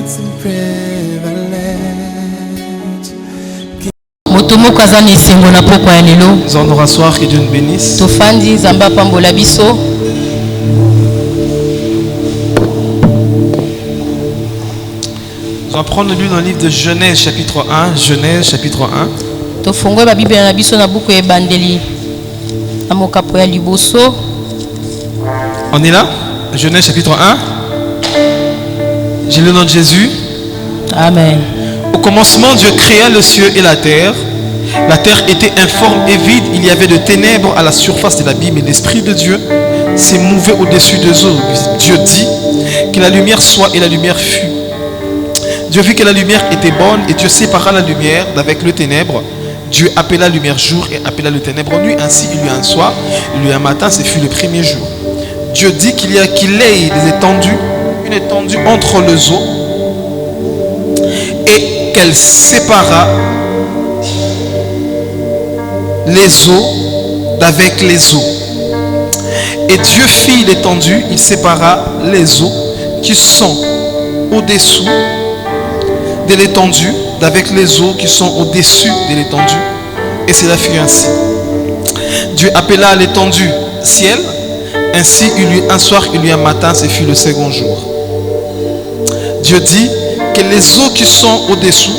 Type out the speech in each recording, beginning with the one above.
rights and privilege. Motomo kazani sengo na poko ya lelo. Nous allons nous rasseoir, que Dieu nous bénisse. Tofandi zamba pambola biso. Nous allons prendre lu dans le livre de Genèse chapitre 1. Genèse chapitre 1. Tofongwe ba Bible na biso na buku ya bandeli. Amokapo ya liboso. On est là? Genèse chapitre 1. J'ai le nom de Jésus. Amen. Au commencement, Dieu créa le ciel et la terre. La terre était informe et vide. Il y avait de ténèbres à la surface de l'abîme et l'Esprit de Dieu s'est mouvé au-dessus des eaux. Dieu dit que la lumière soit et la lumière fut. Dieu vit que la lumière était bonne et Dieu sépara la lumière d'avec le ténèbre. Dieu appela la lumière jour et appela le ténèbre nuit. Ainsi il y eut un soir, il y eut un matin, ce fut le premier jour. Dieu dit qu'il ait des étendues, une étendue entre les eaux et qu'elle sépara les eaux d'avec les eaux. Et Dieu fit l'étendue, il sépara les eaux qui sont au-dessous de l'étendue d'avec les eaux qui sont au-dessus de l'étendue. Et cela fut ainsi. Dieu appela l'étendue ciel. Ainsi il y eut un soir, il y eut un matin, ce fut le second jour. Dieu dit que les eaux qui sont au-dessous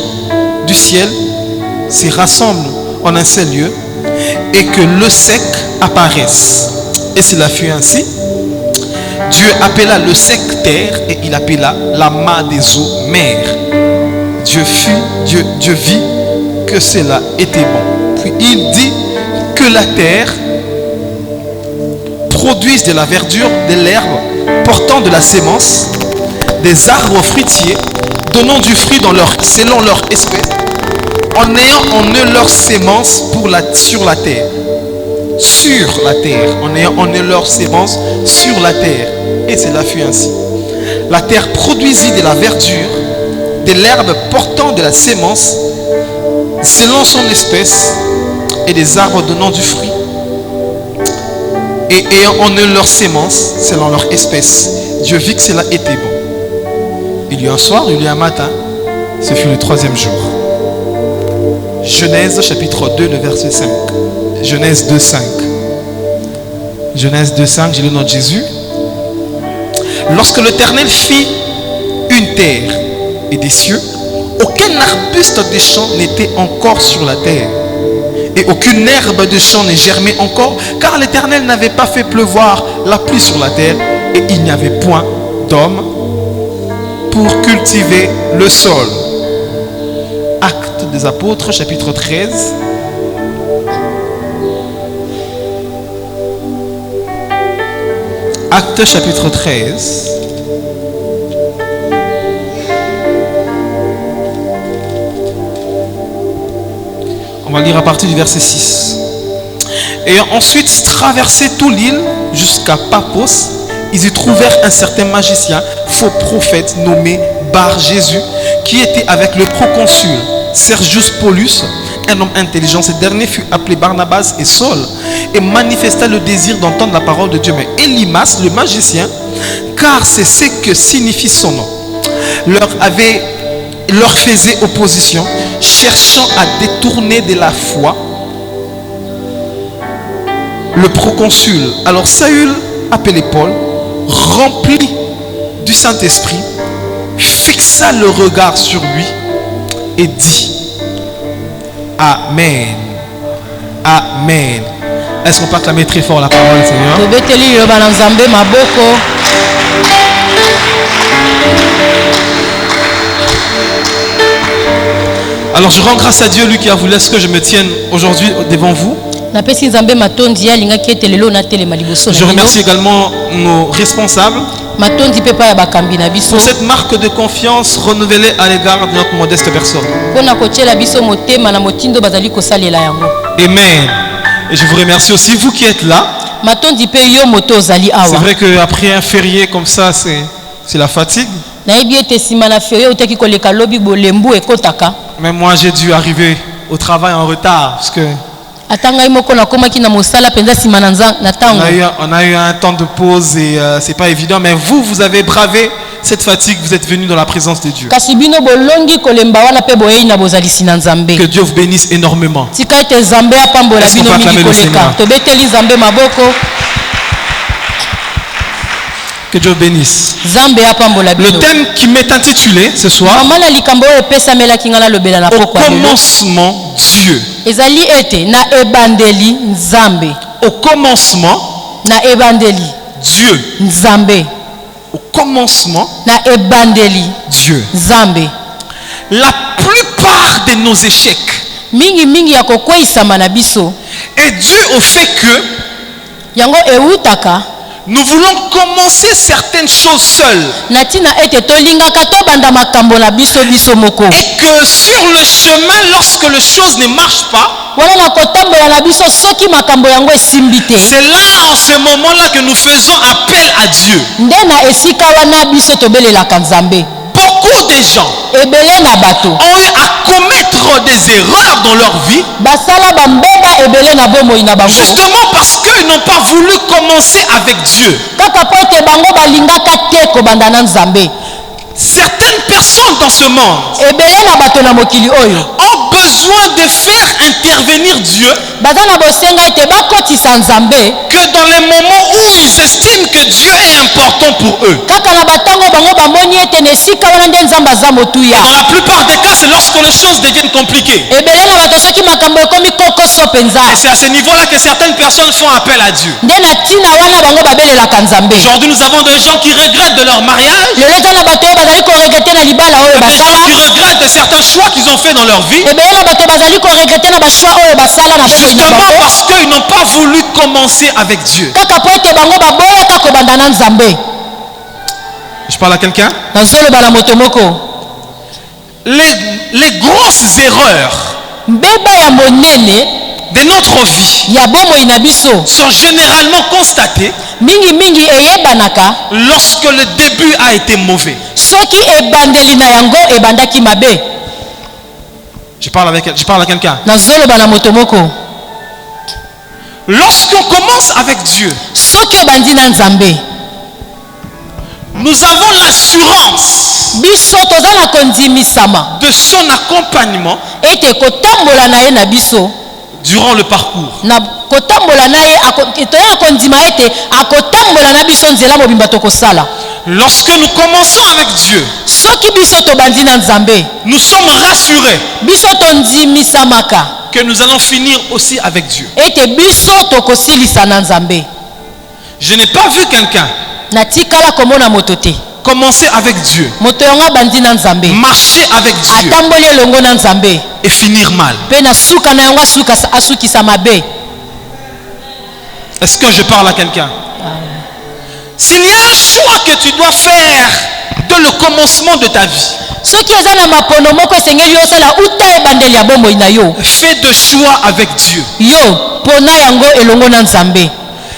du ciel se rassemblent en un seul lieu et que le sec apparaisse. Et cela fut ainsi. Dieu appela le sec terre et il appela l'amas des eaux mer. Dieu vit que cela était bon. Puis il dit que la terre produise de la verdure, de l'herbe portant de la sémence, des arbres fruitiers donnant du fruit selon leur espèce, en ayant en eux leur sémence sur la terre. Sur la terre, en ayant en eux leur sémence sur la terre. Et cela fut ainsi. La terre produisit de la verdure, de l'herbe portant de la sémence selon son espèce et des arbres donnant du fruit et ayant en eux leur sémence selon leur espèce. Dieu vit que cela était bon. Il y eut un soir, il y eut un matin, ce fut le troisième jour. Genèse chapitre 2, le verset 5. Genèse 2, 5. Genèse 2, 5, j'ai le nom de Jésus. Lorsque l'Éternel fit une terre et des cieux, aucun arbuste des champs n'était encore sur la terre, et aucune herbe de champ ne germait encore, car l'Éternel n'avait pas fait pleuvoir la pluie sur la terre, et il n'y avait point d'homme pour cultiver le sol. Actes des Apôtres, chapitre 13. Actes, chapitre 13. On va lire à partir du verset 6. Ayant ensuite traversé toute l'île jusqu'à Paphos, ils y trouvèrent un certain magicien, faux prophète nommé Bar-Jésus, qui était avec le proconsul Sergius Paulus, un homme intelligent. Ce dernier fut appelé Barnabas et Saul et manifesta le désir d'entendre la parole de Dieu. Mais Élymas, le magicien, car c'est ce que signifie son nom, leur faisait opposition, cherchant à détourner de la foi le proconsul. Alors Saül, appelé Paul, rempli du Saint-Esprit, fixa le regard sur lui et dit: Amen. Amen. Est-ce qu'on peut acclamer très fort la parole du Seigneur? Alors je rends grâce à Dieu, lui qui a voulu que je me tienne aujourd'hui devant vous. Je remercie également nos responsables pour cette marque de confiance renouvelée à l'égard de notre modeste personne. Amen. Et je vous remercie aussi, vous qui êtes là. C'est vrai qu'après un férié comme ça, c'est la fatigue. Mais moi j'ai dû arriver au travail en retard parce que on a eu un temps de pause et c'est pas évident, mais vous avez bravé cette fatigue, vous êtes venus dans la présence de Dieu. kasi bino bolongi kolemba wana pe boyei na bozalisi na nzambe. Que Dieu vous bénisse énormément. tika ete nzambe apambola Est-ce qu'on bino peut acclamer mingi le koleka. Seigneur? Tobeteli nzambe maboko. Que Dieu vous bénisse. Nzambe apambola Le bino. thème qui m'est intitulé ce soir, mama na likambo oyo epesamelaki nga nalobela na au pokwa lelo. commencement, Dieu. ezali ete na ebandeli nzambe. Au commencement, na ebandeli Dieu. nzambe. Au commencement, na ebandeli Dieu. nzambe. La plupart de nos échecs mingi ya kokweisama na biso est dû au fait que yango eutaka nous voulons commencer certaines choses seuls. na tina ete tolingaka tobanda makambo na biso moko. Et que sur le chemin, lorsque les choses ne marchent pas, wana na kotambola na biso soki makambo yango esimbi te. c'est là, en ce moment-là, que nous faisons appel à Dieu. nde na esika wana biso tobelelaka nzambe. Beaucoup de gens ebele na bato ont eu à commettre des erreurs dans leur vie, basala bambeba ebele na bomoi na bango justement parce qu'ils n'ont pas voulu commencer avec Dieu. kaka po ete bango balingaka te kobanda na nzambe. Certaines personnes dans ce monde ebele na bato na mokili oyo ont besoin de faire intervenir Dieu baza na bosenga ete bakotisa nzambe que dans les moments où ils estiment que Dieu est important pour eux. kaka na batango bango bamoni ete na esika wana nde nzambe aza motuya. Dans la plupart des cas, c'est lorsque les choses deviennent compliquées. ebele na bato soki makambo ekomi kokoso mpenza Et c'est à ce niveau-là que certaines personnes font appel à Dieu. nde na ntina wana bango babelelaka nzambe. Aujourd'hui, nous avons des gens qui regrettent de leur mariage, lelo eza na bato oyo bazali koregrete na libala oyo des gens qui basala. regrettent de certains choix qu'ils ont fait dans leur vie, ebele na bato bazali koregrete na bashwa oyo basala na bomoi na justement bango parce qu'ils n'ont pas voulu commencer avec Dieu. kaka po ete bango baboyaka kobanda na nzambe. Je parle à quelqu'un? nazoloba na moto moko Les grosses erreurs mbeba ya monene de notre vie ya bomoi na biso sont généralement constatées mingi eyebanaka lorsque le début a été mauvais. soki ebandeli na yango ebandaki mabe. Je parle à quelqu'un. nazoloba na moto moko Lorsqu'on commence avec Dieu, soki obandi na nzambe nous avons l'assurance biso toza na kondimisama de son accompagnement ete kotambola na ye na biso durant le parcours. na kotambola na ye toya na kondima ete akotambola na biso nzela mobimba tokosala. Lorsque nous commençons avec Dieu, soki biso tobandi na nzambe nous sommes rassurés biso tondimisamaka que nous allons finir aussi avec Dieu. ete biso tokosilisa na nzambe. Je n'ai pas vu quelqu'un natikala komona moto te commencer avec Dieu, moto yango abandi na nzambe marcher avec Dieu atamboli elongo na nzambe et finir mal. mpe na suka na yango asukisa mabe. Est-ce que je parle à quelqu'un? S'il y a un choix que tu dois faire dès le commencement de ta vie, soki eza na mapono moko esengeli osala uta ebandeli ya bomoi na yo fais de choix avec Dieu. yo pona yango elongo na nzambe.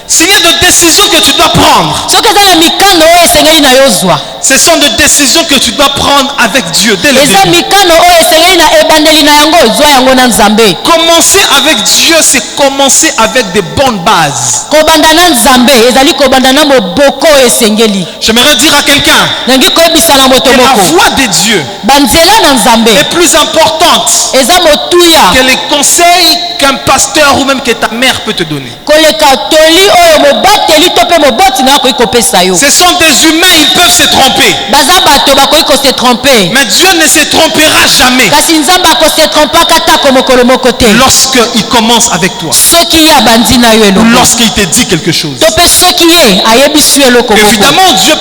S'il y a des décisions que tu dois prendre, soki eza na mikano oyo esengeli na yo zwa ce sont des décisions que tu dois prendre avec Dieu dès le eza début. mikano oyo esengeli na ebandeli na yango zwa yango na nzambe. Commencer avec Dieu, c'est commencer avec des bonnes bases. kobanda na nzambe ezali kobanda na moboko oyo esengeli. J'aimerais dire à quelqu'un nangi koyebisa na moto que la moko voix de Dieu banzela na nzambe est plus importante eza motuya que les conseils qu'un pasteur ou même que ta mère peut te donner. koleka toli oyo mobateli to mpe moboti na akoki kopesa yo. Ce sont des humains, ils peuvent se tromper. baza bato bakoki kose trompe Mais Dieu ne se trompera jamais kasi nzambe akose trompaka tako mokolo moko te lorsqu'il commence avec toi. soki ye abandi na yo Ou eloko lorsqu'il te dit quelque chose. to mpe soki ye ayebisi yo eloko moko. Évidemment, Dieu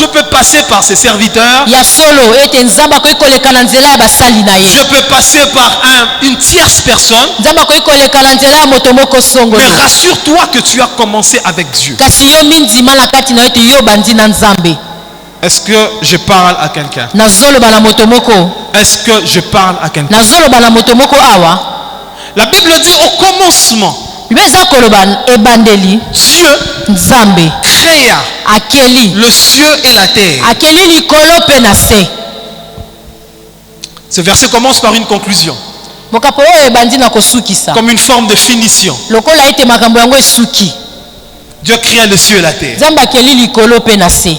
peut passer par ses serviteurs. ya solo ete nzambe akoki koleka na nzela ya basali na ye. Dieu peut passer par une tierce personne. nzambe akoki koleka na nzela ya moto moko songolo. Mais rassure-toi que tu as commencé avec Dieu. kasi yo mindima na kati na yo ete yo obandi na nzambe. Est-ce que je parle à quelqu'un? nazoloba na moto moko. Est-ce que je parle à quelqu'un? nazoloba na moto moko awa. La Bible dit au commencement, bible eza koloba ebandeli Dieu nzambe créa akeli le ciel et la terre. akeli likolo mpe na se. Ce verset commence par une conclusion, mokapo oyo ebandi na kosukisa comme une forme de finition. lokola ete makambo yango esuki. Dieu créa le ciel et la terre. nzambe akeli likolo mpe na se.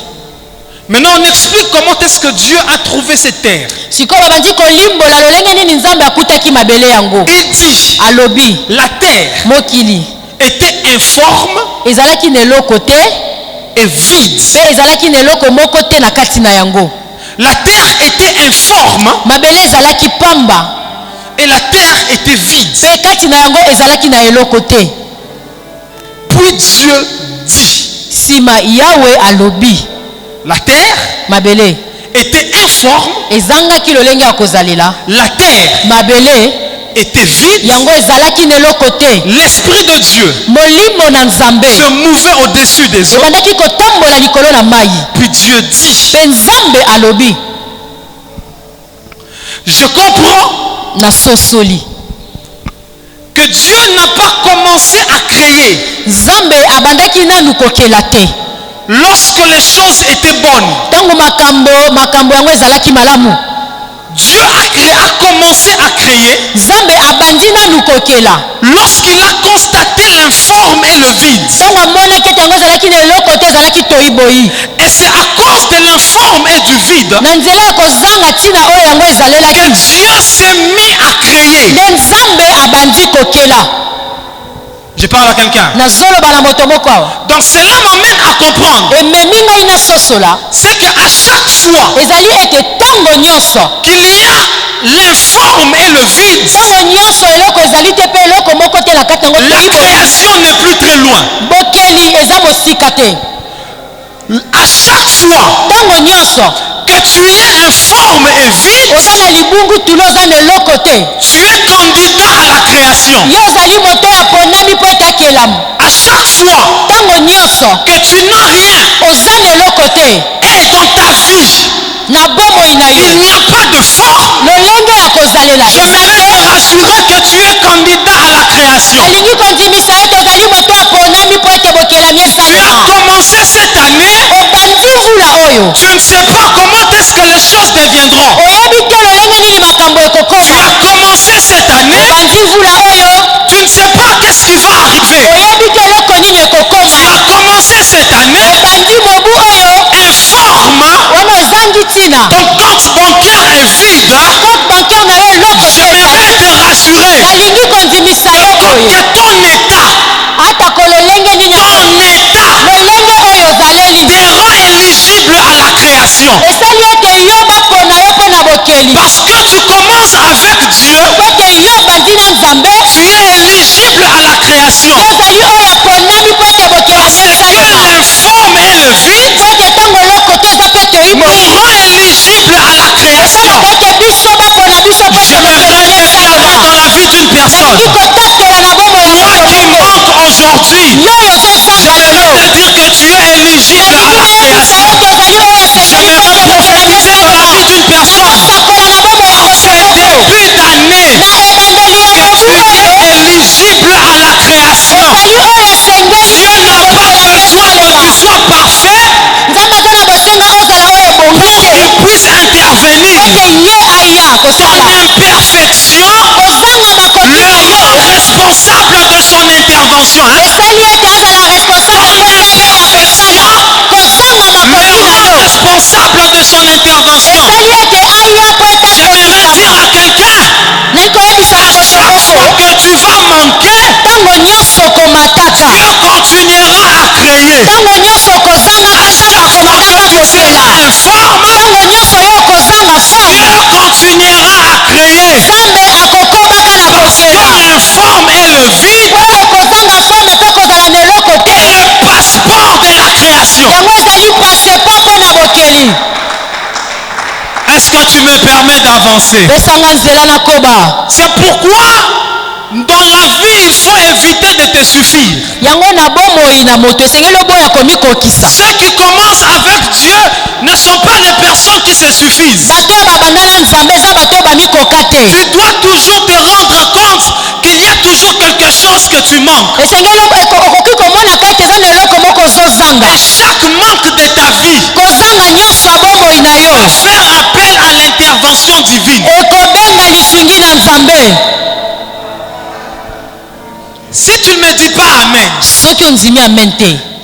Maintenant, on explique comment est-ce que Dieu a trouvé cette terre. sikoyo babandi kolimbola lolenge nini nzambe akutaki mabele yango. Il dit, Alobi la terre mokili était informe ezalaki na eloko te et vide. pe ezalaki na eloko moko te na kati na yango. La terre était informe Mabele ezalaki pamba et la terre était vide. pe kati na yango ezalaki na eloko te. Puis Dieu dit, Sima Yahweh alobi la terre mabele était informe, ezangaki lolenge ya kozalela. la terre Mabele était vide. yango ezalaki na eloko te. L'Esprit de Dieu Molimo na Nzambe se mouvait au-dessus des eaux. ebandaki kotambola likolo na mai. Puis Dieu dit, Pe Nzambe alobi je comprends na sosoli que Dieu n'a pas commencé à créer Nzambe abandaki nanu kokela te lorsque les choses étaient bonnes. ntango makambo yango ezalaki malamu. Dieu a commencé à créer Nzambe abandi nanu kokela lorsqu'il a constaté l'informe et le vide. ntango amonaki ete yango ezalaki na eloko te ezalaki toyiboyi. Et c'est à cause de l'informe et du vide Na nzela ya kozanga ntina oyo yango que ezalelaki Dieu s'est mis à créer. nde Nzambe abandi kokela. Je parle à quelqu'un. Nazoloba na moto moko awa. Donc cela m'amène à comprendre Ememi ngai nasosola c'est qu'à chaque fois ezali ete ntango nyonso qu'il y a l'informe et le vide, ntango nyonso eloko ezali te mpe eloko moko te na kati yango la toyiboyi. création n'est plus très loin. Bokeli eza mosika te. À chaque fois Ntango nyonso que tu es informe et vide, oza na libungu tulo oza na eloko te tu es candidat à la création. yo ozali moto ya ponami mpo ete akelamu. À chaque fois Ntango nyonso que tu n'as rien oza na eloko te et dans ta vie, na bomoi na yo il n'y a pas de forme, lolenge ya kozalela j'aimerais te rassurer que tu es candidat à la création. alingi kondimisa ete ozali moto ya ponami mpo ete bokelami Tu as esalema. commencé cette année, Obandi mvula oyo tu ne sais pas comment est-ce que les choses deviendront. oyebi te lolenge nini makambo Tu ekokoma. as commencé cette année, Obandi mvula oyo tu ne sais pas qu'est-ce qui va arriver. oyebi te eloko nini Tu ekokoma. as commencé cette année, Obandi mobu oyo informe, wana ozangi ntina ton compte bancaire est vide. compte bancaire na yo eloko te J'aimerais ezali. te rassurer Nalingi kondimisa yo boye que ton état, ata kololenge nini lolenge oyo ozaleli te rend éligible à la création. esali ete yo bapona yo mpo na bokeli. Parce que tu commences avec Dieu, ete yo obandi na Nzambe tu es éligible à la création. yo ozali oyo aponami mpo ete bokelami Parce que esalema. l'informe et le vide po ete ntango eloko te eza mpe nous toyiboyi rend éligible à la création. esalaka ete biso bapona biso mpo ete J'aimerais bokelami te parler esalema. dans la vie d'une personne. nalingi kotatela na bomo ya Toi moto qui moko manques aujourd'hui, yo oyo ozozanga lelo j'aimerais te dire que tu es éligible à la création. J'aimerais prophétiser dans la vie d'une personne. Ce début d'année, que tu es éligible à la création. Dieu n'a pas besoin que tu sois parfait pour qu'il puisse intervenir. Ton imperfection le rend responsable de son intervention. Ton imperfection le rend responsable de son intervention. J'aimerais dire à quelqu'un, à chaque fois que tu vas manquer, Dieu continuera à créer. À chaque fois que tu seras informe, Dieu continuera à créer. Parce que l'informe et le vide est le passeport de la création. Est-ce que tu me permets d'avancer? C'est pourquoi dans la vie, il faut éviter de te suffire. Ceux qui commencent avec Dieu ne sont pas des personnes qui se suffisent. Tu dois toujours te rendre compte qu'il y a toujours quelque chose que tu manques. Et chaque manque de ta vie va faire appel à l'intervention divine. Si tu ne me dis pas Amen,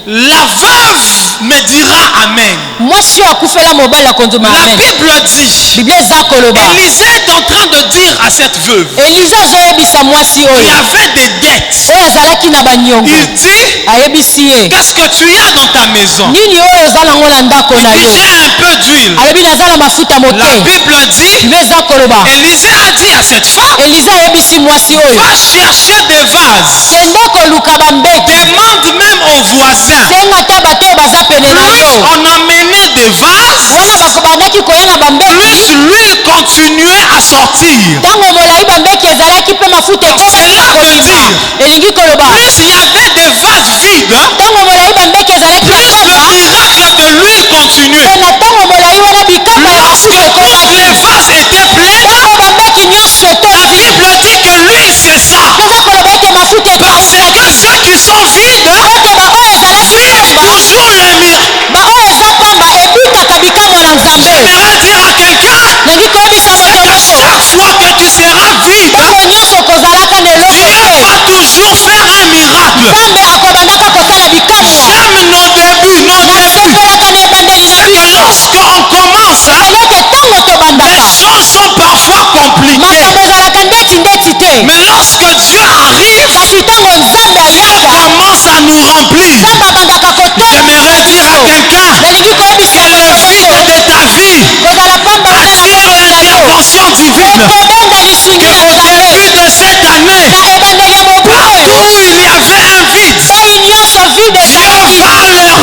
la veuve me dira Amen. Moi si akufela mobali akonzoma La amen. Bible dit, Bible eza koloba. Élisée est en train de dire à cette veuve Elisa zoyebisa mwasi qui oyo. avait des dettes. Oyo azalaki na banyongo. Il dit, Ayebisi ye. qu'est-ce que tu as dans ta maison? Nini oyo eza nango na ndako na Il dit, yo. j'ai un peu d'huile. Alobi naza na mafuta La moke. Bible dit, Bible eza koloba. Élisée a dit à cette femme, Elisa ayebisi mwasi oyo. va chercher des vases. Kende koluka bambeki. Demande même aux voisins. Senga te bato oyo baza pene na Plus yo. on emmenait des vases, Wana bakobandaki koyenga bambeki. plus l'huile continuait à sortir. Ntango molai bambeki ezalaki mpe mafuta Donc cela veut dire, elingi koloba. plus il y avait des vases vides, Ntango molai bambeki ezalaki plus le miracle de l'huile continuait. na ntango molai wana bikamba ya Lorsque mafuta tous ekomaki. les vases étaient pleins, Ntango bambeki nyonso la etondi. Bible dit que l'huile cessa. eza koloba ete mafuta Parce que ceux qui sont vides oke baoyo ezalaki vivent pamba toujours le miracle. baoyo eza pamba ebutaka bikambo na nzambe. J'aimerais dire à quelqu'un, nangi koyebisa moto c'est qu'à nyonso chaque fois que tu seras vide, ntango nyonso kozalaka na eloko Dieu te va toujours faire un miracle. nzambe akobandaka kosala bikamwa. J'aime nos débuts, nos débuts. nasepelaka na ebandeli na C'est que biso lorsqu'on commence, eleke ntango les tobandaka choses sont parfois compliquées. makambo ezalaka ndeti te Mais lorsque Dieu arrive, kasi ntango nzambe Dieu ayaka commence à nous remplir. nzambe abandaka J'aimerais dire à quelqu'un, nalingi koyebisa que le vide de ta vie kozala pamba attire l'intervention divine. ekobenda lisungi Et na au nzambe début de cette année, na ebandeli ya mobu partout oyo où il y avait un vide, ei nyonso vide Dieu ezalaki va leur.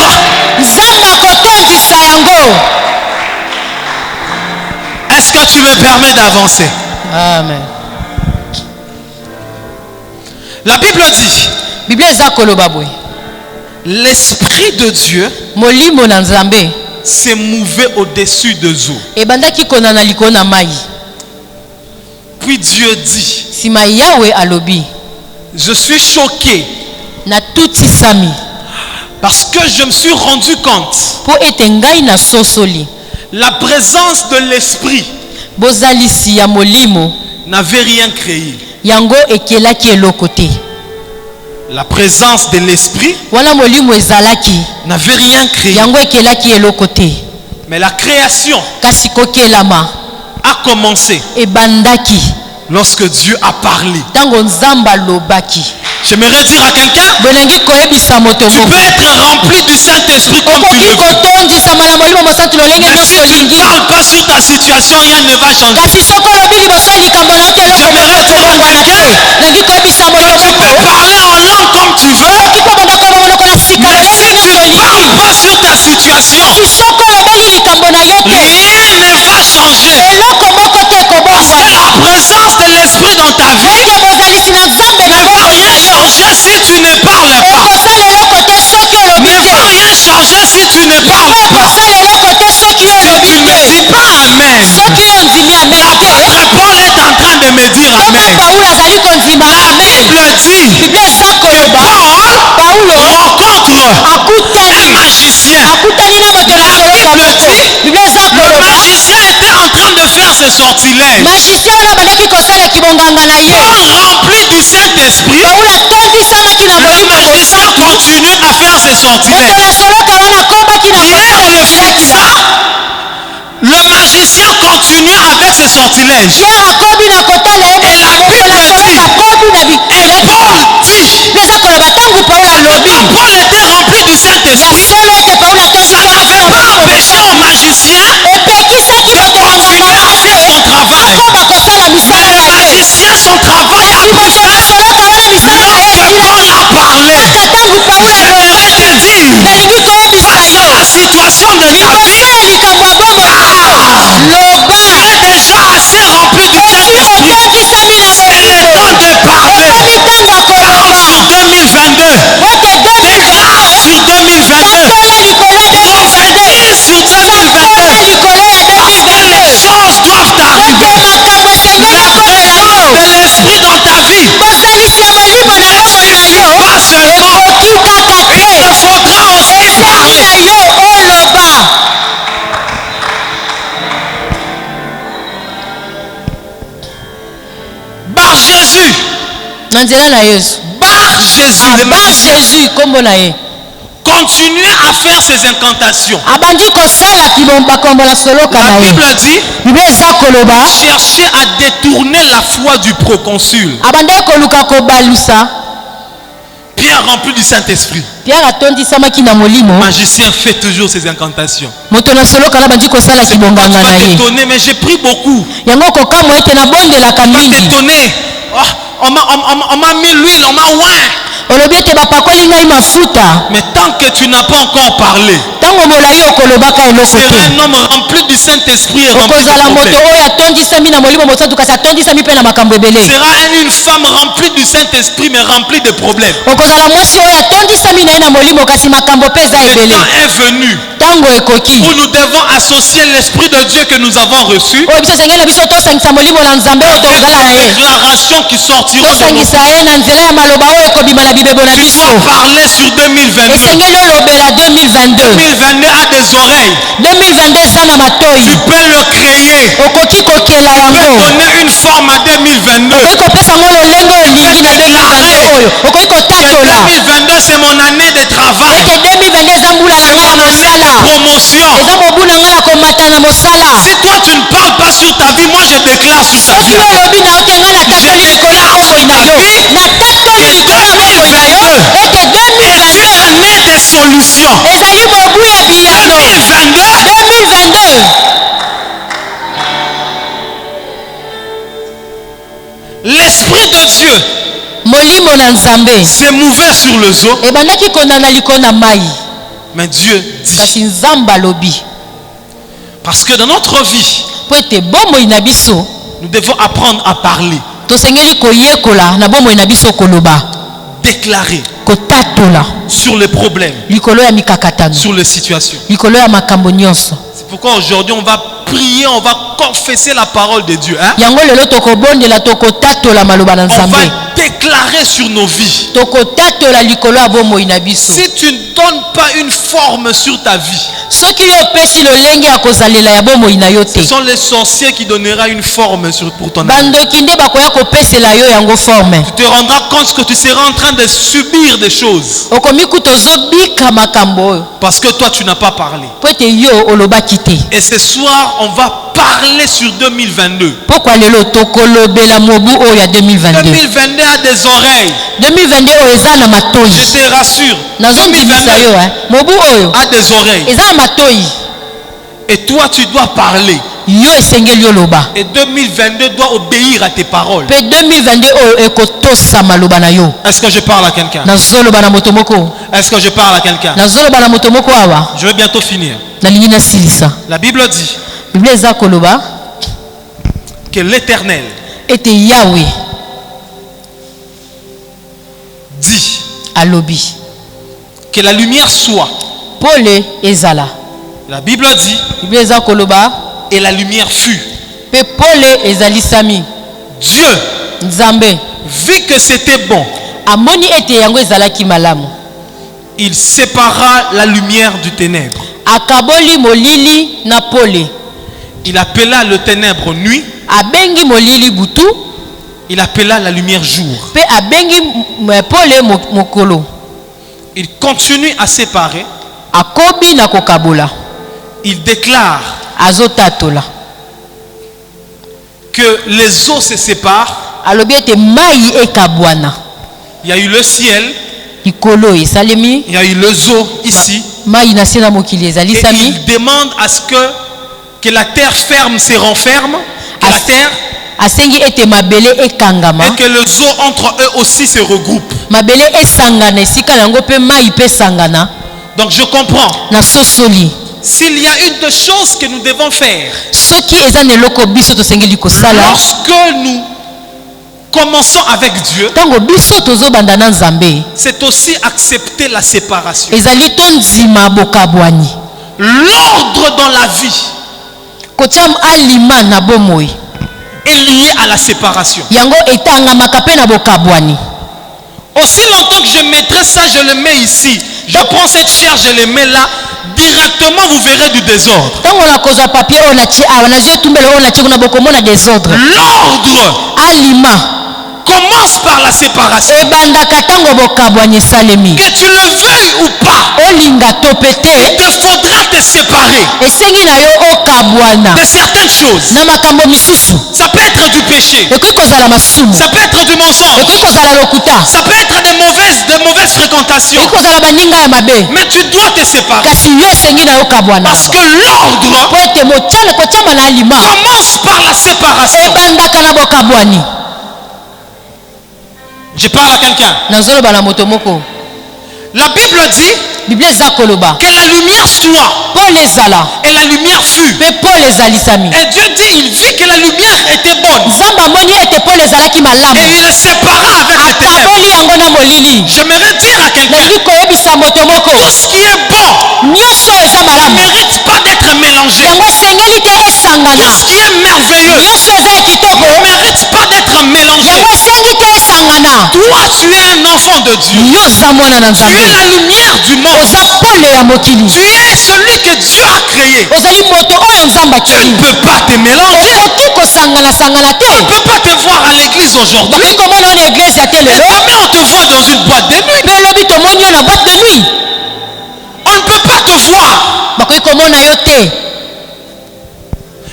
nzambe akotondisa yango. Est-ce que tu me permets d'avancer? Amen. La Bible dit, Bible eza koloba boye l'Esprit de Dieu molimo na nzambe s'est mouvé au-dessus des eaux. ebandaki kona na likolo na mai. Puis Dieu dit, Sima yawe alobi je suis choqué na tutisami parce que je me suis rendu compte po ete ngai na sosoli la présence de l'Esprit bozalisi ya molimo n'avait rien créé. yango ekelaki eloko te. La présence de l'Esprit wana molimo ezalaki n'avait rien créé. yango ekelaki eloko te. Mais la création kasi kokelama a commencé ebandaki lorsque Dieu a parlé. ntango nzambe alobaki. J'aimerais dire à quelqu'un, bolingi koyebisa moto tu moko peux être rempli du Saint-Esprit comme tu okoki le veux. kotondisama na molimo mosantu lolenge Mais si nyonso tu ne olingi parles pas sur ta situation, rien ne va changer. kasi soki olobi liboso ya likambo na yo te eloko moko ekobongwana te. nangi koyebisa moto Tu peux moko parler en langue comme tu veux. okoki kobanda koloba monoko na sika Mais si lolenge tu nyonso ne parles olingi pas sur ta situation, si soki olobeli likambo na yo te rien ne va changer. eloko moko te Parce que ekobongwana. la présence de l'Esprit dans ta vie ete bozalisi na nzambe ne na va bomoi rien na yo changer si tu ne parles pas. ekosala eloko te soki olobi Ne te. va rien changer si tu ne yango parles pas. ekosala eloko te soki Si olobi tu ne te. dis pas Amen, soki yo ondimi amen te. l'apôtre Paul est en train de me dire ntango Amen. paulo azali kondima La amen Bible dit bible eza koloba Paul paulo rencontre un akutani magicien. akutani na moto na soloka Bible moto. dit, bible eza Le koloba magicien était en train de faire ses sortilèges. magicien wana abandaki kosala kibonganga na ye. Paul rempli du Saint-Esprit, paulo atondisamaki na le molimo magicien mosantu continue à faire ses moto sortilèges. na soloka wana akombaki na Hier, kosala le bisilaki na ça, le magicien continue avec ses sortilèges. ye akobi na kotala ye Et la moto na Bible soloka dit, akobi na et bisilaki Paul dit, eza koloba ntango paulo alobi quand Paul était rempli du ya Saint-Esprit, solo ete paulo ça atondisama n'avait na pas molimo empêché au magicien epekisaki de moto continuer wanganga à faire son travail. akoma kosala Mais misala le na ye. magicien, son travail a si pris moto na fin soloka wana misala na ye lorsque Paul esilaki a parlé. kaka ntango paulo J'aimerais te alobaki. dire, nalingi koyebisa face yo à la situation de ta liboso vie, ya likambo ya bomoi na yo loba tu es déjà assez rempli du esi Saint-Esprit. otondisami na C'est le molimo temps de parler. ekomi ntango ya koloba Sur 2022, oke 2022 déclare sur 2022, satola likolo ya 2022 prophétise sur satola 2022. likolo ya Parce que les 2022 choses doivent oke arriver. makambo esengeli La okomela présence yo de l'Esprit dans ta vie bozalisi ya molimo na bomoi na yo pas seulement. ekoki kaka Il te te faudra aussi ezali parler. na yo oloba. Par Jésus. na nzela na yesu Par Jésus, le bar magicien. jésus kombo na ye Comme continuait à faire ses incantations. abandi kosala bakombo na soloka La na ye. Bible dit, Biblia eza koloba chercher à détourner la foi du proconsul. abandi koluka kobalusa. Pierre rempli du Saint-Esprit. Pierre atondisamaki na molimo. Magicien fait toujours ses incantations. Moto na soloka na bandi kosala Tu vas kibonganga na ye. t'étonner, mais j'ai pris beaucoup. Yango kokamwa ete na bondelaka Tu vas mingi. t'étonner. Oh, on m'a mis l'huile, on m'a oint. Olobi ete bapakoli ngai mafuta. Mais tant que tu n'as pas encore parlé, Ntango molai okolobaka eloko c'est te. un homme rempli du Saint-Esprit et rempli Okozala de moto problèmes. oyo atondisami na molimo mosantu kasi atondisami mpe na makambo ebele. Sera une femme remplie du Saint-Esprit mais remplie de problèmes. Okozala mwasi oyo atondisami na ye na molimo kasi makambo mpe eza Le ebele. temps est venu Ntango ekoki où nous devons associer l'Esprit de Dieu que nous avons reçu oyo biso esengeli na biso tosangisa molimo na nzambe oyo avec tozala na les ye. déclarations qui sortiront de nos Tosangisa ye na nzela ya maloba oyo ekobima na bibebo na Tu biso. dois parler sur 2022. Esengeli olobela 2022. 2022 a des oreilles. 2022 eza na Tu matoi. peux le créer. Okoki kokela Tu peux yango. donner une forme à 2022. Okoki kopesa ngo lolenge olingi na 2022 oyo. Okoki Que kotatola 2022 c'est mon année de travail. ete 2022 eza mbula na ngai ya mosala. Promotion. Eza mobu na ngai ya komata na mosala. Si toi tu ne parles pas sur ta vie, moi je déclare sur ta Soki vie. oyo olobi na yo te ngai natatoli likolo ya bomoi na yo. Natatoli likolo ya bomoi na yo ete 2022 Une année des solutions. ezali mobu ya biyano. 2022 2022 l'Esprit de Dieu molimo na nzambe s'est mouvait sur le zoo. ebandaki kondana likolo na mai Mais Dieu dit. kasi nzambe alobi Parce que dans notre vie, mpo ete bomoi na biso nous devons apprendre à parler, tosengeli koyekola na bomoi na biso koloba déclarer kotatola sur les problèmes, likolo ya mikakatano sur les situations. likolo ya makambo nyonso. C'est pourquoi aujourd'hui on va prier, on va confesser la parole de Dieu. Hein? yango lelo tokobondela tokotatola maloba na On nzambe va déclarer sur nos vies. tokotatola likolo ya bomoi na biso. Si tu ne donnes pas une forme sur ta vie, soki yo opesi lolenge ya kozalela ya bomoi na yo te ce sont les sorciers qui donneront une forme pour ton âme. bandoki nde bakoya kopesela yo yango forme. Tu te rendras compte que tu seras en train de subir des choses okomi kuta ozobika makambo oyo parce que toi tu n'as pas parlé. mpo ete yo olobaki te. Et ce soir, on va parler sur 2022. pokwa lelo tokolobela mobu oyo ya 2022. 2022 a des oreilles. 2022 oyo eza na matoi. Je te rassure. nazondimisa yo 2022 mobu oyo a des oreilles. eza na matoi. Et toi, tu dois parler. yo esengeli oloba. Et 2022 doit obéir à tes paroles. mpe 2022 oyo ekotosa maloba na yo. Est-ce que je parle à quelqu'un? nazoloba na moto moko. Est-ce que je parle à quelqu'un? nazoloba na moto moko awa. Je vais bientôt finir. nalingi nasilisa. La Bible dit biblia eza koloba que l'Éternel ete yawe dit alobi que la lumière soit. pole ezala. La Bible dit biblia eza koloba et la lumière fut. mpe pole ezalisami. Dieu, nzambe vu que c'était bon, amoni ete yango ezalaki malamu il sépara la lumière du ténèbre. akaboli molili na pole. Il appela le ténèbre nuit, abengi molili butu il appela la lumière jour. mpe abengi pole mokolo. Il continue à séparer, akobi na kokabola. il déclare azotatola que les eaux se séparent. alobi ete mai ekabwana. Il y a eu le ciel, likolo esalemi il y a eu les eaux ici. mai na se na mokili Et ezalisami. il demande à ce que la terre ferme se renferme, que la terre, asengi ete mabele ekangama et que les eaux entre eux aussi se regroupent. mabele esangana esika yango mpe mai mpe esangana Donc je comprends. na sosoli. S'il y a une des choses que nous devons faire, soki eza na eloko biso tosengeli kosala lorsque nous commençons avec Dieu, ntango biso tozobanda na nzambe c'est aussi accepter la séparation. ezali to ndima bokabwani. L'ordre dans la vie kotia alima na bomoi est lié à la séparation. yango etangamaka mpe na bokabwani. Aussi longtemps que je mettrai ça, je le mets ici. Je prends cette chair, je le mets là. Directement, vous verrez du désordre. ntango nakozwa papier oyo natie awa nazwi etumbelo oyo natie kuna bokomona désordre. L'ordre alima commence par la séparation. ebandaka ntango bokabwani esalemi. Que tu le veuilles ou pas, olinga to pe te, il te faudra te séparer esengi na yo okabwana de certaines choses. na makambo misusu. Ça peut être du péché, ekoki kozala masumu, ça peut être du mensonge, ekoki kozala lokuta, ça peut être des mauvaises fréquentations. ekoki kozala baninga ya mabe. Mais tu dois te séparer. kasi yo esengi na yo okabwana. Parce que l'ordre po ete kotiama na alima commence par la séparation. ebandaka na bokabwani. Je parle à quelqu'un. nazoloba na moto moko. La Bible dit biblia eza koloba que la lumière soit pole ezala et la lumière fut. mpe pole ezalisami. Et Dieu dit, il vit que la lumière était bonne. nzambe amoni ete pole ezalaki malamu, Et il le sépara avec les ténèbres. akaboli yango na molili. J'aimerais dire à quelqu'un, nazali koyebisa moto moko tout ce qui est bon nyonso eza ne malamu, mérite pas d'être mélangé. yango esengeli te Tout esangana. ce qui est merveilleux nyonso eza ya kitoko ne mérite pas d'être mélangé. yango esengi te esangana. Toi, tu es un enfant de Dieu. yo oza mwana na Tu nzambe, es la lumière du monde. oza pole ya mokili, Tu es celui que Dieu a créé. ozali moto oyo nzambe Tu ne akili. peux pas te mélanger. okoki kosangana-sangana Tu ne te. peux pas te voir à l'église aujourd'hui. okoki komona na eglise ya te Et lelo demain, on te voit dans une boîte de nuit. mpe lobi tomoni yo na boîte de nuit. On ne peut pas te voir bakoki komona yo te.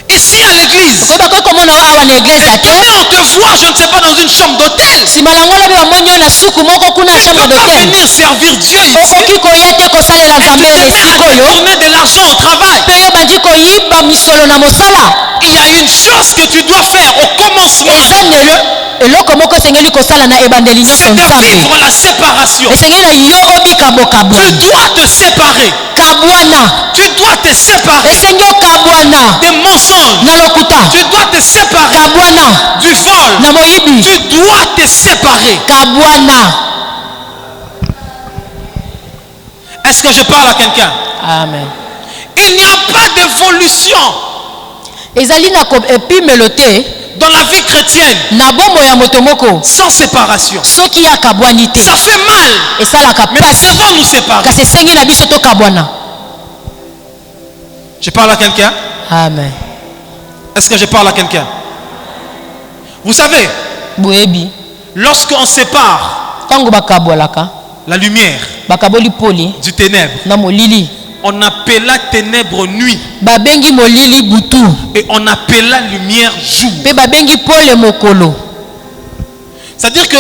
ici à l'église. okoki bakoki komona yo awa na eglise ya Et te. demain, on te voit, je ne sais pas, dans une chambre d'hôtel. nsima na ngo lobi bamoni yo na suku moko kuna Tu ne chambre peux pas d'hôtel. venir servir Dieu ici. okoki koya te kosalela Et tu nzambe te na mets esika à oyo détourner de l'argent au travail. mpe yo bandi koyiba misolo na mosala. Il y a une chose que tu dois faire au commencement. eza nelo eloko moko esengeli kosala na ebandeli nyonso C'est de nzambe. vivre la séparation. esengeli na yo obika Tu bokabwana. dois te séparer. kabwana Tu dois te séparer esengi okabwana des mensonges. na lokuta, Tu dois te séparer kabwana du vol. na moyibi, Tu dois te séparer. kabwana. Est-ce que je parle à quelqu'un? Amen. Il n'y a pas d'évolution ezali na epimelo te dans la vie chrétienne na bombo ya moto moko sans séparation. soki ya kabwani te. Ça fait mal, esalaka mais nous pasi devons nous séparer. kasi esengi na biso tokabwana. Je parle à quelqu'un? Amen. Est-ce que je parle à quelqu'un? Vous savez, boyebi lorsqu'on sépare ntango bakabwalaka la lumière bakaboli poli du ténèbre, na molili, on appela ténèbre nuit babengi molili butu et on appela lumière jour. mpe babengi pole mokolo. C'est-à-dire que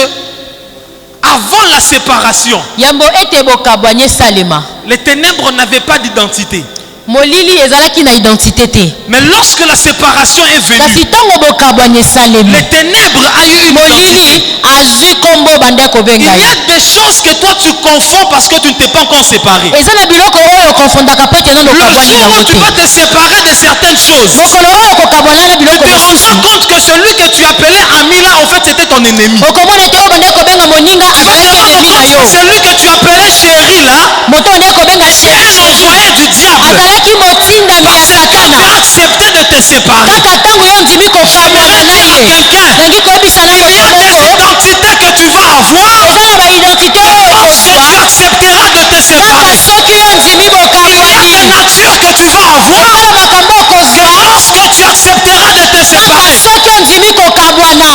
avant la séparation, yambo ete bokabwani esalema, les ténèbres n'avaient pas d'identité. molili ezalaki na identité te. Mais lorsque la séparation est venue, kasi ntango bokabwani esalemi, les ténèbres a eu une molili identité. azwi kombo banda Il kobenga y ye. a des choses que toi tu confonds parce que tu ne t'es pas encore séparé. eza na biloko oyo okofondaka po ete nano Le okabwani jour yango où tu te. vas te séparer de certaines choses, mokolo oyo okokabwana na tu biloko te mosusu, rendras compte que celui que tu appelais ami là, en fait c'était ton ennemi. okomona ete oyo banda kobenga moninga Tu vas te azalaki rendre ennemi na compte yo. que celui que tu appelais chéri là, moto banda kobenga c'est un sheri envoyé du diable. azalaki motindami ya Parce que tu satana. as accepté de te séparer. kaka ntango yo ndimi kokabwana na ye, nangi koyebisa na yo Il y a des moko identités que tu vas avoir eza na baidentité oyo lorsque tu okozwa accepteras de te kaka séparer. soki yo ndimi Il y a bokabwani. des natures que tu vas avoir eza na makambo okozwa lorsque tu accepteras de te kaka séparer. soki yo ndimi kokabwana.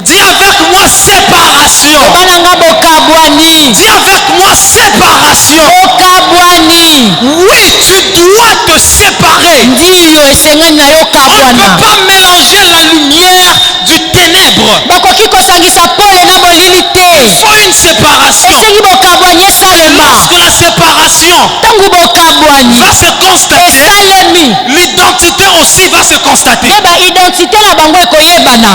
Dis avec moi séparation. bananga bokabwani. Dis avec moi séparation. bokabwani. Oui, tu dois te séparer. ndiyo esengani na yo On ne kabwana. peut pas mélanger la lumière du ténèbre. bakoki kosangisa pole na molili Il te. faut une séparation. esengi bokabwani esalema. Lorsque la séparation ntango bokabwani va se constater, esalemi, l'identité aussi va se constater. mpe baidentité na bango ekoyebana.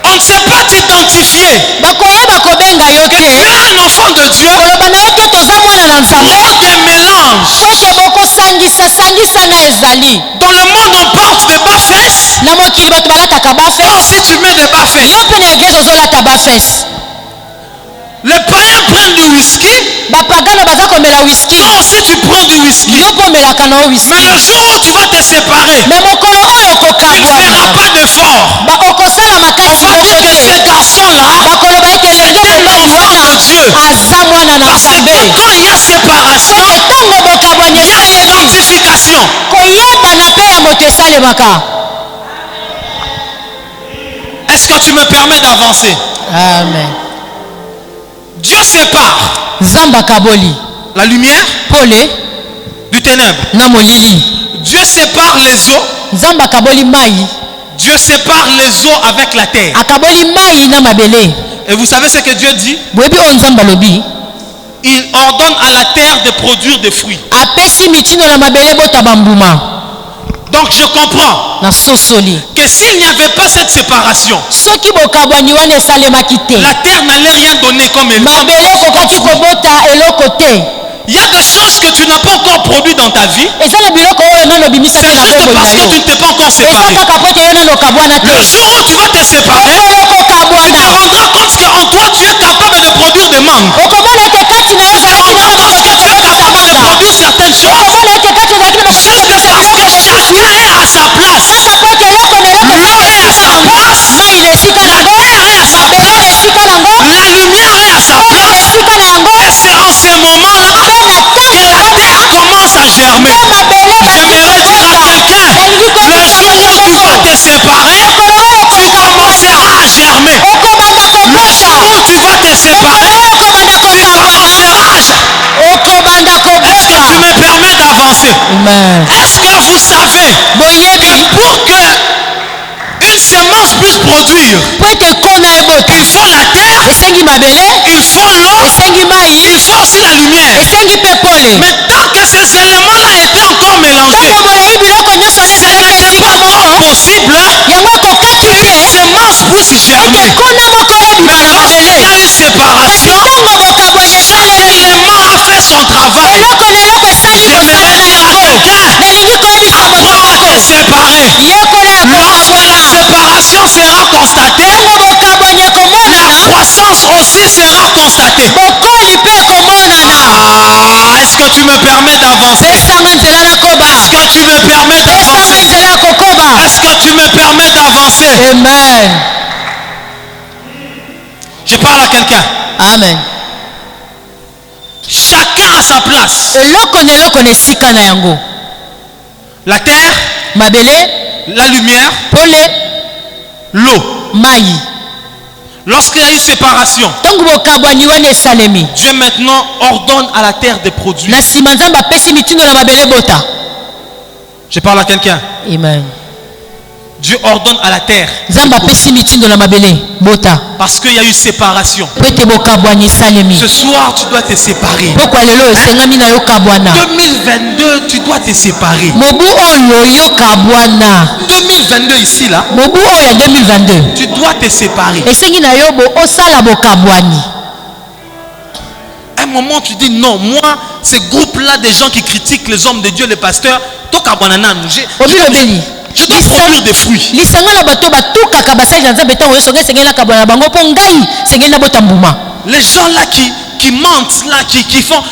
On ne sait pas t'identifier bakoyeba kobenga yo que tu te, es un enfant de Dieu koloba na yo te toza mwana na nzambe, pour des mélanges. soki bokosangisa na ezali. Dans le monde, on porte des bas-fesses. na mokili bato balataka Toi bafese, aussi, tu mets des bas-fesses. yo mpe na eglise ozolata bafese. Les païens prennent du whisky. bapagano baza komela wiski, Toi aussi, tu prends du whisky. yo mpe omelaka na yo wiski. Mais le jour où tu vas te séparer, me mokolo oyo tu ne feras okokabwana pas d'effort. okosala On makasi va moko dire que te. ce garçon-là, bakoloba ete elenge c'est un mobali enfant wana de Dieu. aza mwana na Parce que nzambe. quand il y a séparation, ntango bokabwani il y a esalemi, identification. koyebana mpe ya moto esalemaka. Est-ce que tu me permets d'avancer? Amen. Dieu sépare Zamba kaboli. la lumière Pole. du ténèbre. Na molili. Dieu sépare les eaux. Zamba kaboli mai. Dieu sépare les eaux avec la terre. Akaboli mai na mabele. Et vous savez ce que Dieu dit? Boyebi on zamba lobi. Il ordonne à la terre de produire des fruits. Apesi mitino na mabele bota bambuma. Donc je comprends Na sosoli. que s'il n'y avait pas cette séparation, Soki bokabwani wana esalemaki te. la terre n'allait rien donner comme elle. Mabele kokati kobota eloko te. Il y a des choses que tu n'as pas encore produites dans ta vie. Eza na biloko oyo nano bimisa C'est te na juste bomoi parce na que yo. tu ne t'es pas encore Eza séparé. kaka po te yo nano okabwana te. Le jour où tu vas te séparer, Okolo tu te kokabwana. rendras compte qu'en toi tu es capable de produire des mangues. Okomona ete kati na yo Tu te ezalaki na rendras compte que tu es capable de produire certaines choses. okomona ete kati ezalaki na Juste parce que chacun est à sa place. kaka po te eloko na eloko L'eau est à sa place. mai na esika La nango terre est à sa mabele na place. esika nango La lumière est à sa pole na place. esika na yango Et c'est en ce moment-là mpe na que ntango la terre commence à germer. mpe mabele J'aimerais dire à quelqu'un, le jour où tu vas te séparer, tu commenceras à germer. okobanda Le jour kobota où tu vas te séparer, okobanda tu kosangana commenceras à germer. okobanda Est-ce que tu kobota me permets d'avancer? amen Est-ce que vous savez boyebi que pour que une semence puisse produire, po ete kona ebota il faut la terre, esengi mabele il faut l'eau, esengi mai il faut aussi la lumière. esengi mpe pole Mais tant que ces éléments-là étaient encore mélangés, ntango boyei biloko nyonso wana ce ezalaki n'était esika pas encore moko possible yango ekokaki qu'une te semence puisse ete germer. kona moko ebima Mais na lorsqu'il y mabele a une séparation, ntango bokabwani chaque esalemi élément a fait son travail. eloko na eloko esali mosala J'aimerais na dire à yango quelqu'un, nalingi koyebisa moto apprends à te moko séparer. yekola ya Lorsque la kokabwana séparation sera constatée, ntango bokabwani la ekomonana croissance aussi sera constatée. bokoli mpe ekomonana Ah, est-ce que tu me permets d'avancer? pesanga nzela nakoba Est-ce que tu me permets pesanga d'avancer? nzela ya kokoba Est-ce que tu me permets d'avancer? amen Je parle à quelqu'un. amen Chacun à sa place. eloko na eloko na esika na yango La terre, mabele la lumière, pole l'eau. mai Lorsqu'il y a eu séparation, ntango bokabwani wana esalemi Dieu maintenant ordonne à la terre de produire. na nsima nzambe apesi mitindo na mabele bota Je parle à quelqu'un. amen Dieu ordonne à la terre. nzambe apesi mitindo na mabele bota Parce qu'il y a eu séparation. po ete bokabwani esalemi Ce soir, tu dois te séparer. pokwa lelo esengami na yo kabwana 2022, tu dois te séparer. mobu oyo yo kabwana 2022 ici, là, mobu oyo ya 2022 tu dois te séparer. esengi na yo osala bokabwani À un moment, tu dis non, moi, ces groupes-là, des gens qui critiquent les hommes de Dieu, les pasteurs, obilobeli je dois produire des fruits. lisanga na bato batukaka basali na nzambe ntango nyonso ngai esengeli nakabwana na bango mpo ngai esengeli nabota mbuma Les gens là qui mentent, là, qui font,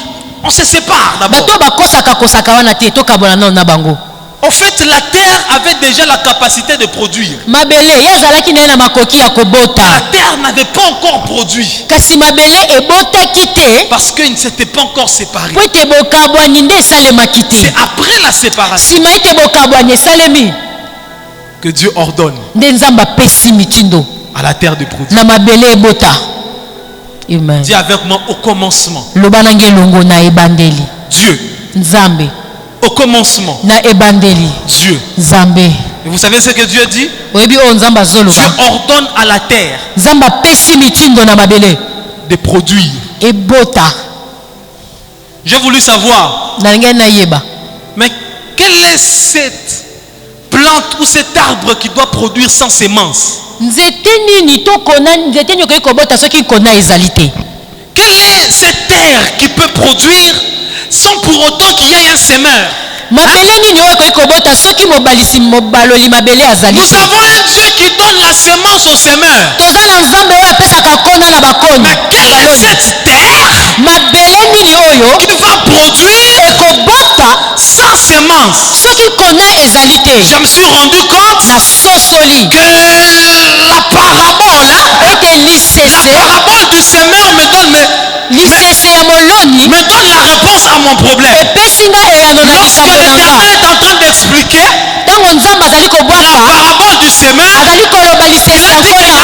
on se sépare d'abord. bato bakosaka wana te tokabwana nano na bango En fait, la terre avait déjà la capacité de produire. mabele ye azalaki na ye na makoki ya La kobota terre n'avait pas encore produit kasi mabele ebotaki te parce qu'il ne s'était pas encore séparé. po ete bokabwani nde esalemaki te C'est après la séparation nsima ete bokabwani esalemi que Dieu ordonne nde nzambe apesi mitindo à la terre de produire. na mabele ebota amen Dis avec moi, au commencement, loba nange elongo na ebandeli Dieu. nzambe Au commencement, na ebandeli Dieu. nzambe Et vous savez ce que Dieu dit? oyebi oyo nzambe Dieu azoloba ordonne à la terre nzambe apesi mitindo na mabele de produire. ebota J'ai voulu savoir, nalingai nayeba mais quelle est cette plante ou cet arbre qui doit produire sans sémence? nzete nini tokona nzete nini okoki kobota soki nkona ezali te Quelle est cette terre qui peut produire sans pour autant qu'il y ait un semeur? mabele nini oyo ekoki kobota soki mobaloli mabele azali Nous te avons un Dieu qui donne la semence au semeur. toza na nzambe oyo apesaka kona na bakoni Mais quelle est cette terre mabele nini oyo qui va produire ekobota sans semence? soki kona ezali te Je me suis rendu compte na sosoli que la parabole, ete la lisese parabole du semeur lisese ya moloni me donne la réponse à mon problème. epesi nga eyano na Lorsque likambo na l'Éternel nga est en train d'expliquer ntango nzambe azali la kobwaka parabole du semeur, azali koloba il lisese a ya dit qu'il y nkona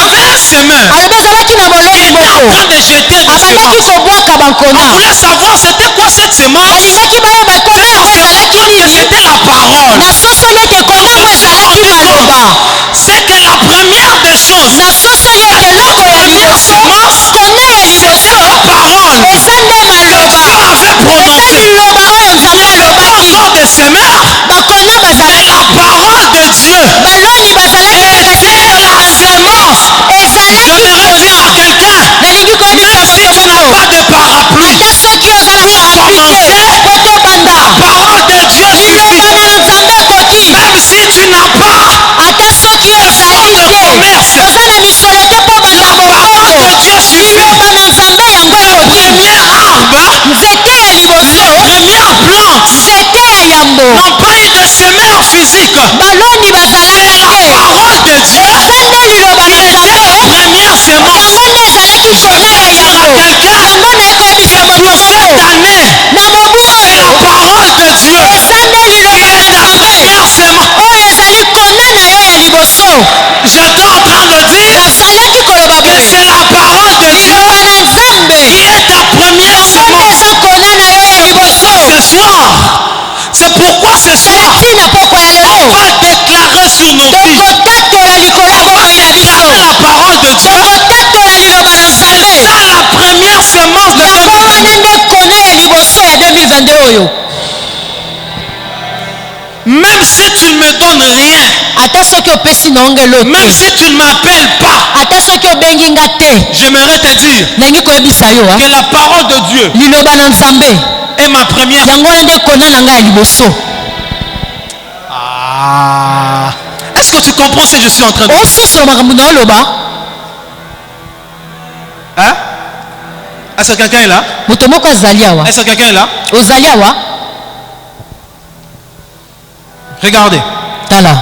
train de jeter des abandaki semences. kobwaka On bankona voulait savoir c'était quoi cette semence. balingaki bayeba ekona yango ezalaki nini C'était la parole. na sosoli ete ekona yango ezalaki maloba C'est que la première des choses, na sosoli ete eloko ya liboso kona ya liboso la parole eza nde maloba avait eza prononcé. liloba oyo nzambe alobaki Encore des semeurs, bakona bazalaki la parole de Dieu. baloni bazalaki C'est la semence. ezalaki J'aimerais dire à quelqu'un, nalingi koyebisa même si tu n'as pas de parapluie, ata soki oza na parapluie te po tobanda parole de Dieu liloba suffit. na nzambe ekoki Même si tu n'as pas ata soki ozali te oza na misolo te mpo banda parole moboko de Dieu suffit. liloba na nzambe yango ekoki Premier arbre, nzete ya liboso première plante, nzete ya yambo n'ont pas eu de semeur physique. baloni bazalaki La te parole de Dieu eza nde liloba na était nzambe la première semence. yango nde ezalaki kona ya yambo yango nayekoyebisa moto Pour cette moko année, na mobu c'est oyo la parole de Dieu eza nde liloba na qui est ta nzambe première semence. oyo ezali kona na yo ya liboso J'étais en train de dire nazalaki koloba que boye c'est la parole de Dieu liloba na nzambe qui est ta première yango nde semence. eza kona na yo ya liboso Ce soir, c'est pourquoi ce soir, ntina poko ya on lelo va déclarer sur nos vies tokotatola likolo ya bomoi na biso la parole de Dieu. tokotatola liloba na nzambe C'est ça la première semence de yango wana 2022. nde kona ya liboso ya 2022 oyo Même si tu ne me donnes rien, ata soki opesi na ongelo même te si tu ne m'appelles pas, ata soki obengi nga te j'aimerais te dire nalingi koyebisa yo que la parole de Dieu liloba na nzambe est ma première. yango wana nde kona na ngai ya liboso Ah. Est-ce que tu comprends ce que je suis en train de dire? ososola makambo na oloba Hein? Est-ce que quelqu'un est là? moto moko azali awa Est-ce que quelqu'un est là? ozali awa Regardez. tala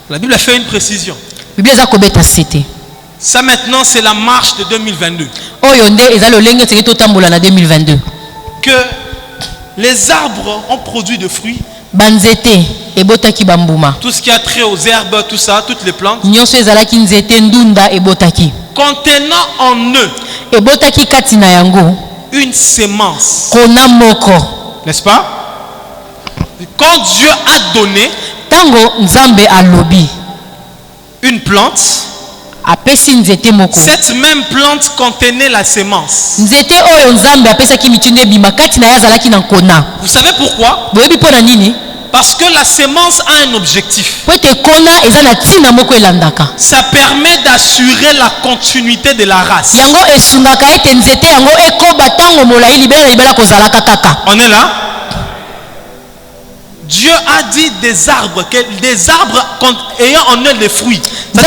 La Bible a fait une précision. biblia eza kobeta sete Ça maintenant, c'est la marche de 2022. oyo nde eza lolenge esengeli totambola na 2022 Que les arbres ont produit de fruits. banzete ebotaki bambuma Tout ce qui a trait aux herbes, tout ça, toutes les plantes. nyonso ezalaki nzete ndunda ebotaki Contenant en eux ebotaki kati na yango une sémence. kona moko N'est-ce pas? Quand Dieu a donné ntango nzambe alobi une plante, apesi nzete moko cette même plante contenait la sémence. nzete oyo nzambe apesaki mitindo ebima kati na ye azalaki na nkona Vous savez pourquoi? boyebi mpo na nini Parce que la sémence a un objectif. po ete kona eza na ntina moko elandaka Ça permet d'assurer la continuité de la race. yango esungaka ete nzete yango ekoba ntango molai libela na libela kozalaka kaka On est là? Dieu a dit des arbres ayant en eux des fruits.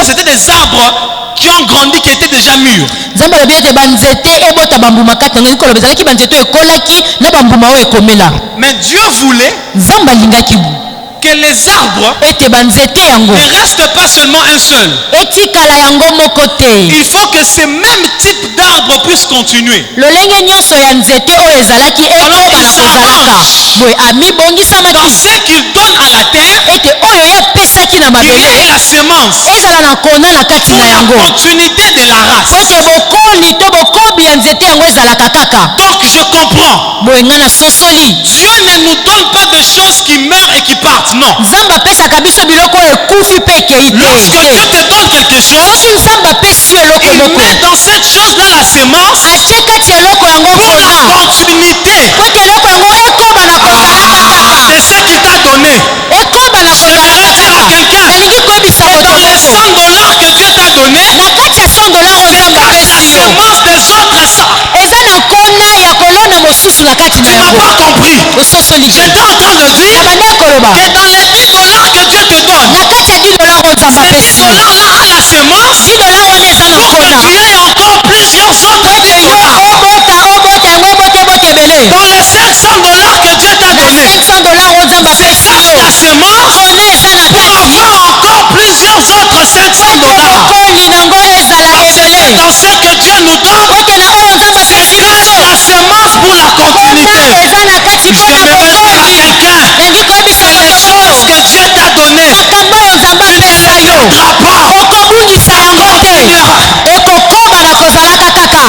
C'était des arbres qui ont grandi, qui étaient déjà mûrs. nzambe alobi ete banzete ebota bambuma kati yango ekoloba ezalaki banzete oyo ekolaki na bambuma oyo ekomela Mais Dieu voulait nzambe alingaki que les arbres ete banzete yango ne restent pas seulement un seul. etikala yango moko te Il faut que ce même type d'arbre puisse continuer. lolenge nyonso ya nzete oyo ezalaki ekoba na kozalaka boye amibongisamaki Dans ce qu'il donne à la terre, ete oyo ye apesaki na il y mabele ait la sémence ezala na kona na kati pour na la yango continuité de la po race. ete bokoli to bokobi ya nzete yango ezalaka kaka Donc je comprends. boye ngai na sosoli Dieu ne nous donne pas des choses qui meurent et qui partent. Non. nzambe apesaka biso biloko oyo ekufi mpe ekei Lorsque te Dieu te donne quelque chose, soki nzambe apesi yo eloko il moko met dans cette chose-là la sémence atie kati eloko yango pour la kona continuité po ete eloko yango ekoba na kozalaka kaka de ce qu'il t'a donné. ekoba na kozalaka kaka nalingi koyebisa moto Dans les moko 100 dollars que Dieu t'a donné, na kati ya 100 dollar oyo nzambe la apesi yo sémence des autres, ça. eza na nkona ya kolona mosusu na kati na Tu n'as yango pas compris. ososoli te J'étais en train de dire na banda koloba que dans les 10 dollars que Dieu te donne, na kati ya 10 dollar oyo nzambe ces 10 apesi yo dollars-là a la sémence 10 dollar wana eza na pour que nkona tu aies encore plusieurs autres ete 10 yo dollars. obota yango ebota ebele Dans les 500 dollars que Dieu t'a na donné, 500 dollar oyo nzambe apesi ça yo la sémence kona eza na pour kati avoir encore plusieurs autres 500 dollars. bokoli nango ezala ebele Dans ce que Dieu nous donne, oke na oyo nzambe apesi biso la sémence pour la kona continuité. eza na kati mpona J'aimerais dire à bokoli quelqu'un, nangi koyebisa les moto choses moko que Dieu t'a données, makambo oyo nzambe tu ne apesa les yo perdras pas. okobungisa yango te ekokoba na kozalaka kaka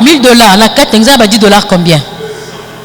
1000 dollars. Na 4 exemple, $10 combien?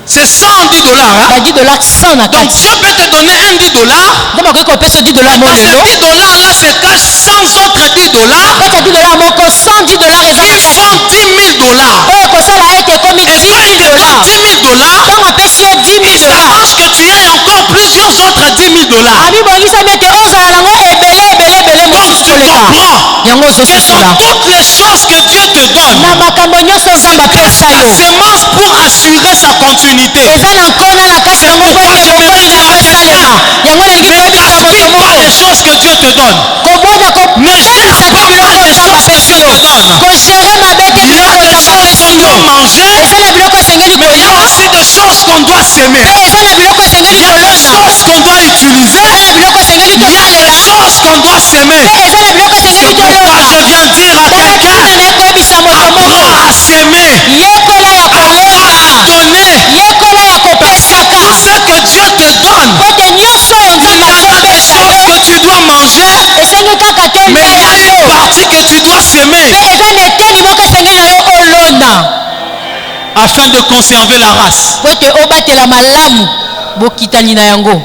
C'est 110 dollars. Hein? $10 100 na 4. Donc Dieu peut te donner un 10 dollars. Donc on peut $10 mon Dans ces lelo. 10 dollars là se cachent 100 autres 10 dollars. Quand $10 mon ko $110 Qui font 10 000 dollars. Oh ko ça là été comme $10 000. Et quand il te donne 10 000 dollars, Donc on peut sur $10 000. il s'arrange que tu aies encore plusieurs autres 10 000 dollars. Abi bongisa mete oza lango ebele Donc mosusu tu koleka. comprends Yango que ozosusula. dans toutes les choses que Dieu te donne, Na makambo nyonso Nzambe apesa la yo. semence pour assurer sa continuité. Eza na nkona na kati yango po ete bokoli na yango esalema. Yango elingi koyebisa moto N'aspire pas moko. les choses que Dieu te donne. Kobonda Ne gère kopesa te pas biloko mal les Nzambe choses que apesi Dieu yo. te donne. Kogere mabe te Il y a biloko des Nzambe choses apesi qu'on yo. doit manger, Eza na biloko esengeli mais il y a kolia. aussi des choses qu'on doit s'aimer. Pe eza na biloko esengeli Il y a des kolona. choses qu'on doit utiliser. Eza na biloko esengeli Il y a des kosalela. choses qu'on doit s'aimer. Pe eza na biloko esengeli C'est pourquoi kolona. je viens dire à quelqu'un, naye koyebisa moto moko. apprends à s'aimer, Yekola ya apprends à kolona. donner. Yekola ya kopesaka. Tout ce que Dieu te donne, Po ete nyonso oyo il Nzambe y a des akopesa choses yo. que tu dois manger, Esengi kaka te mais il y a lia une yango. partie que tu dois s'aimer Pe eza na eteni moko esengeli na yo olona. afin de conserver la race. Po ete obatela malamu bokitani na yango.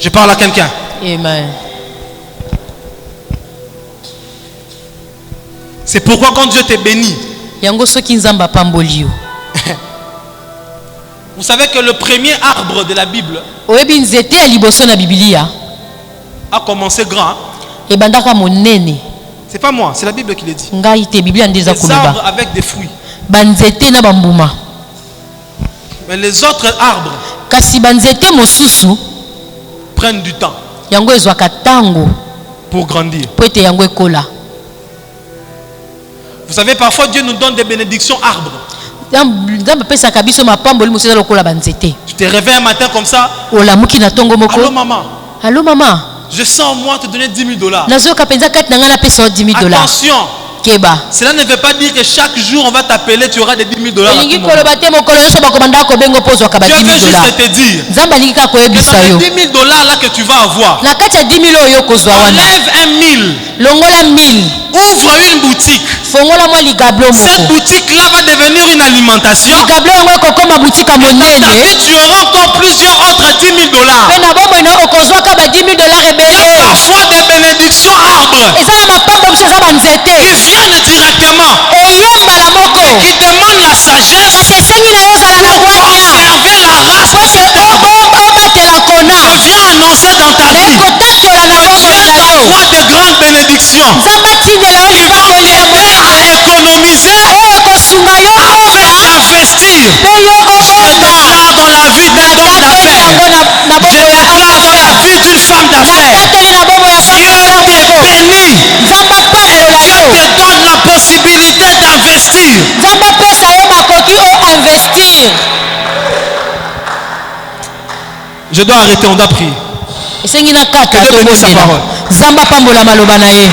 Je parle à quelqu'un. Amen. C'est pourquoi quand Dieu te bénit, Yango soki Nzambe apamboli yo. vous savez que le premier arbre de la Bible Oyebi nzete ya liboso na Biblia a commencé grand. Hein? ebandaka monene. C'est pas moi, c'est la Bible qui le dit. Ngai te Biblia ndeza Les arbres koloba. avec des fruits. Banzete na bambuma. Mais les autres arbres Kasi banzete mosusu prennent du temps yango ezwaka tango pour grandir. po ete yango ekola. Vous savez, parfois Dieu nous donne des bénédictions arbres. Nzambe apesaka biso mapamboli mosusu eza lokola banzete. Tu te réveilles un matin comme ça. Olamuki na tongo moko. Allô maman, Allô mama. je sens moi te donner 10 000 dollars. Nazoyoka penza kati na ngai napesa yo $10 000. Attention, Keba. cela ne veut pas dire que chaque jour on va t'appeler, tu auras des 10 000 dollars. Elingi koloba te mokolo nyonso bakobanda kobenga mpo ozwaka ba Dieu veut $10 000. juste te dire Nzambe alingi kaka que koyebisa dans yo. les 10 000 dollars là que tu vas avoir, Na kati ya 10 000 oyo okozwa wana. enlève un 1000, Longola 1000. ouvre une boutique. Fongola mwa ligablo Cette moko. boutique là va devenir une alimentation. Ligablo yango ekokoma boutique ya Dans ta monene. vie, tu auras encore plusieurs autres 10 000 dollars. Pe na bomoi na okozwaka ba $10 000 Il y a ebele. parfois des bénédictions arbres Eza na mapambo mosusu eza banzete. qui viennent directement, Eya mbala moko. qui demandent la sagesse Kasi esengi na yo ozala na pour bwanya. conserver la race Po de ete cet arbre. obatela kona. Je viens annoncer dans ta vie Ekotakola na que bomoi Dieu na yo. t'envoie de grandes bénédictions. Nzambe atindela yo Il va libakoli ya t'aider monene. à économiser Oyo ekosunga yo afin mboka. d'investir. Pe yo Je obomba. déclare dans la vie d'un homme Natateli yango d'affaires. na Je bomoi ya déclare dans la vie d'une femme d'affaires. natateli na bomoi ya Dieu te bénit Nzambe et apambola Dieu yo. te donne la possibilité d'investir. Nzambe apesa yo makoki o investir. Je dois arrêter, on doit prier. Esengi na kata Que Dieu bénisse sa tobondela. parole. Nzambe apambola maloba na ye.